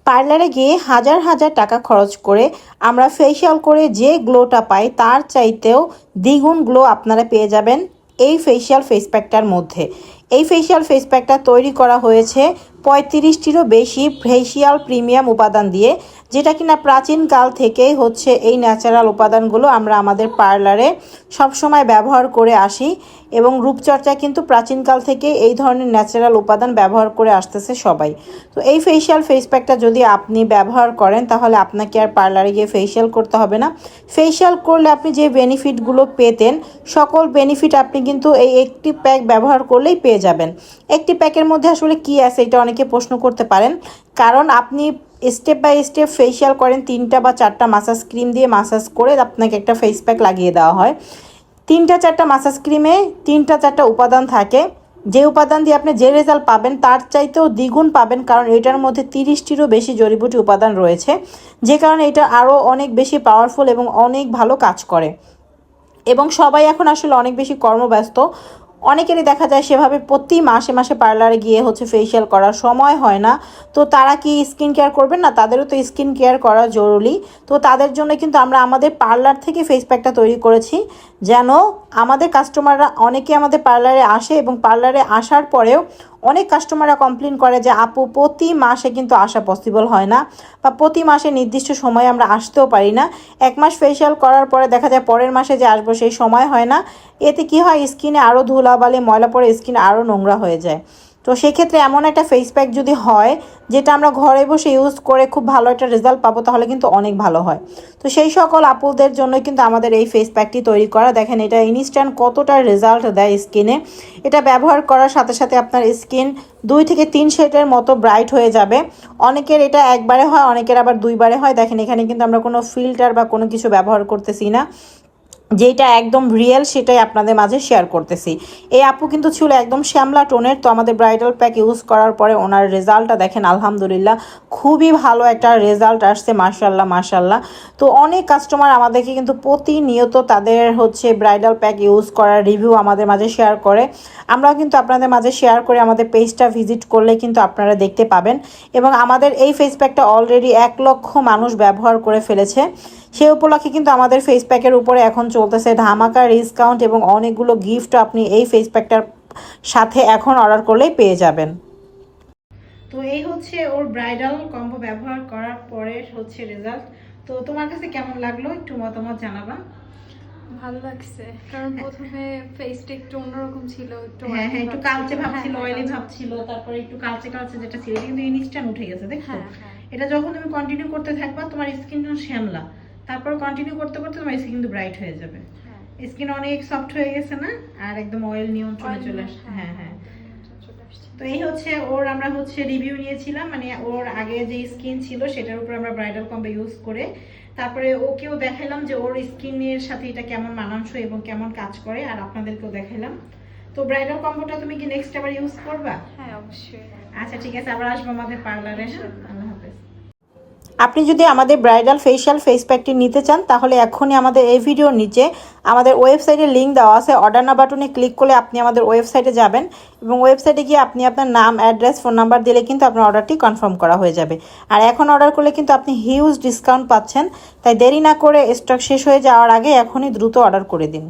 পার্লারে গিয়ে হাজার হাজার টাকা খরচ করে আমরা ফেসিয়াল করে যে গ্লোটা পাই তার চাইতেও দ্বিগুণ গ্লো আপনারা পেয়ে যাবেন এই ফেসিয়াল ফেস প্যাকটার মধ্যে। এই ফেসিয়াল ফেস প্যাকটা তৈরি করা হয়েছে 35টিরও বেশি ফেসিয়াল প্রিমিয়াম উপাদান দিয়ে, যেটা কিনা প্রাচীনকাল থেকেই হচ্ছে এই ন্যাচারাল উপাদানগুলো আমরা আমাদের পার্লারে সবসময় ব্যবহার করে আসি এবং রূপচর্চায় কিন্তু প্রাচীনকাল থেকে এই ধরনের ন্যাচারাল উপাদান ব্যবহার করে আসতেছে সবাই। তো এই ফেসিয়াল ফেস প্যাকটা যদি আপনি ব্যবহার করেন তাহলে আপনাকে আর পার্লারে গিয়ে ফেসিয়াল করতে হবে না। ফেসিয়াল করলে আপনি যে বেনিফিটগুলো পেতেন সকল বেনিফিট আপনি কিন্তু এই একটি প্যাক ব্যবহার করলেই পেয়ে যাবেন। একটি প্যাকের মধ্যে আসলে কি আছে এটা অনেকে প্রশ্ন করতে পারেন, কারণ আপনি স্টেপ বাই স্টেপ ফেসিয়াল করেন 3টা বা 4টা মাসাজ ক্রিম দিয়ে মাসাজ করে আপনাকে একটা ফেস প্যাক লাগিয়ে দেওয়া হয়। 3টা 4টা মাসাজ ক্রিমে 3টা 4টা উপাদান থাকে, যে উপাদান দিয়ে আপনি যে রেজাল্ট পাবেন তার চাইতেও দ্বিগুণ পাবেন, কারণ এটার মধ্যে 30টিরও বেশি জড়িবুটি উপাদান রয়েছে, যে কারণে এটা আরও অনেক বেশি পাওয়ারফুল এবং অনেক ভালো কাজ করে। এবং সবাই এখন আসলে অনেক বেশি কর্মব্যস্ত, অনেকেরই দেখা যায় সেভাবে প্রতি মাসে মাসে পার্লারে গিয়ে হচ্ছে ফেসিয়াল করার সময় হয় না। তো তারা কি স্কিন কেয়ার করবেন না? তাদেরও তো স্কিন কেয়ার করা জরুরি। তো তাদের জন্য কিন্তু আমরা আমাদের পার্লার থেকে ফেস প্যাকটা তৈরি করেছি, যেন আমাদের কাস্টমাররা অনেকে আমাদের পার্লারে আসে এবং পার্লারে আসার পরেও অনেক কাস্টমাররা কমপ্লেন করে যে আপু প্রতি মাসে কিন্তু আসা পসিবল হয় না, বা প্রতি মাসে নির্দিষ্ট সময়ে আমরা আসতেও পারি না। 1 মাস ফেসিয়াল করার পরে দেখা যায় পরের মাসে যে আসবো সেই সময় হয় না। এতে কি হয়, স্কিনে আরও ধুলাবালি ময়লা পড়ে স্কিন আরও নোংরা হয়ে যায়। তো সেক্ষেত্রে এমন একটা ফেস প্যাক যদি হয় যেটা আমরা ঘরে বসে ইউজ করে খুব ভালো একটা রেজাল্ট পাবো তাহলে কিন্তু অনেক ভালো হয়। তো সেই সকল আপুদের জন্য কিন্তু আমাদের এই ফেস প্যাকটি তৈরি করা। দেখেন এটা ইনস্ট্যান্ট কতটা রেজাল্ট দেয় স্কিনে। এটা ব্যবহার করার সাথে সাথে আপনার স্কিন 2 থেকে 3 শেডের মতো ব্রাইট হয়ে যাবে। অনেকের এটা একবারে হয়, অনেকের আবার 2বারে হয়। দেখেন এখানে কিন্তু আমরা কোনো ফিল্টার বা কোনো কিছু ব্যবহার করতেছি না, যেটা একদম রিয়েল সেটাই আপনাদের মাঝে শেয়ার করতেছি। এই আপু কিন্তু ছিল একদম শ্যামলা টোনের। তো আমাদের ব্রাইডাল প্যাক ইউজ করার পরে ওনার রেজাল্টটা দেখেন, আলহামদুলিল্লাহ খুবই ভালো একটা রেজাল্ট আসছে, মাশাল্লাহ মাশাল্লাহ। তো অনেক কাস্টমার আমাদেরকে কিন্তু প্রতিনিয়ত তাদের হচ্ছে ব্রাইডাল প্যাক ইউজ করার রিভিউ আমাদের মাঝে শেয়ার করে। আমরাও কিন্তু আপনাদের মাঝে শেয়ার করে আমাদের পেজটা ভিজিট করলে কিন্তু আপনারা দেখতে পাবেন। এবং আমাদের এই ফেস প্যাকটা অলরেডি 1 লক্ষ মানুষ ব্যবহার করে ফেলেছে। সেই উপলক্ষে কিন্তু আমাদের ফেস প্যাকের উপরে এখন চলতেছে ধামাকা ডিসকাউন্ট এবং অনেকগুলো গিফট আপনি এই ফেস প্যাকটার সাথে এখন অর্ডার করলেই পেয়ে যাবেন। তো এই হচ্ছে ওর ব্রাইডাল কম্বো ব্যবহার করার পরে হচ্ছে রেজাল্ট। তো তোমার কাছে কেমন লাগলো একটু মতামত জানাবা। ভালো লাগছে, কারণ প্রথমে ফেসটা একটু অন্যরকম ছিল, একটু কালচে ভাব ছিল, অয়েলি ভাব ছিল, তারপরে একটু কালচে কালচে যেটা ছিল কিন্তু ইনস্ট্যান্ট উঠে গেছে। দেখো এটা যখন তুমি কন্টিনিউ করতে থাকবা তোমার স্কিন শ্যামলা, তারপর কন্টিনিউ করতে করতে তোমার স্কিন কিন্তু ব্রাইট হয়ে যাবে। স্কিন অনেক সফট হয়ে গেছে না, আর একদম অয়েল নিয়ন্ত্রণে চলে আসছে। হ্যাঁ। তো এই হচ্ছে ওর আমরা হচ্ছে রিভিউ নিয়েছিলাম, মানে ওর আগে যে স্কিন ছিল সেটার উপর আমরা ব্রাইডাল কম্বো ইউজ করে তারপরে ওকেও দেখাইলাম যে ওর স্কিনের সাথে এটা কেমন মানানসই এবং কেমন কাজ করে, আর আপনাদেরকেও দেখাইলাম। তো ব্রাইডাল কম্বোটা তুমি কি নেক্সট আবার ইউজ করবা? হ্যাঁ অবশ্যই। আচ্ছা ঠিক আছে, আবার আসবো আমাদের পার্লারে। আল্লাহ হাফেজ। আপনি যদি আমাদের ব্রাইডাল ফেসিয়াল ফেস প্যাকটি নিতে চান তাহলে এখনই আমাদের এই ভিডিওর নিচে আমাদের ওয়েবসাইটের লিঙ্ক দেওয়া আছে, অর্ডার নাও বাটনে ক্লিক করলে আপনি আমাদের ওয়েবসাইটে যাবেন এবং ওয়েবসাইটে গিয়ে আপনি আপনার নাম, অ্যাড্রেস, ফোন নাম্বার দিলে কিন্তু আপনার অর্ডারটি কনফার্ম করা হয়ে যাবে। আর এখন অর্ডার করলে কিন্তু আপনি হিউজ ডিসকাউন্ট পাচ্ছেন, তাই দেরি না করে স্টক শেষ হয়ে যাওয়ার আগে এখনই দ্রুত অর্ডার করে দিন।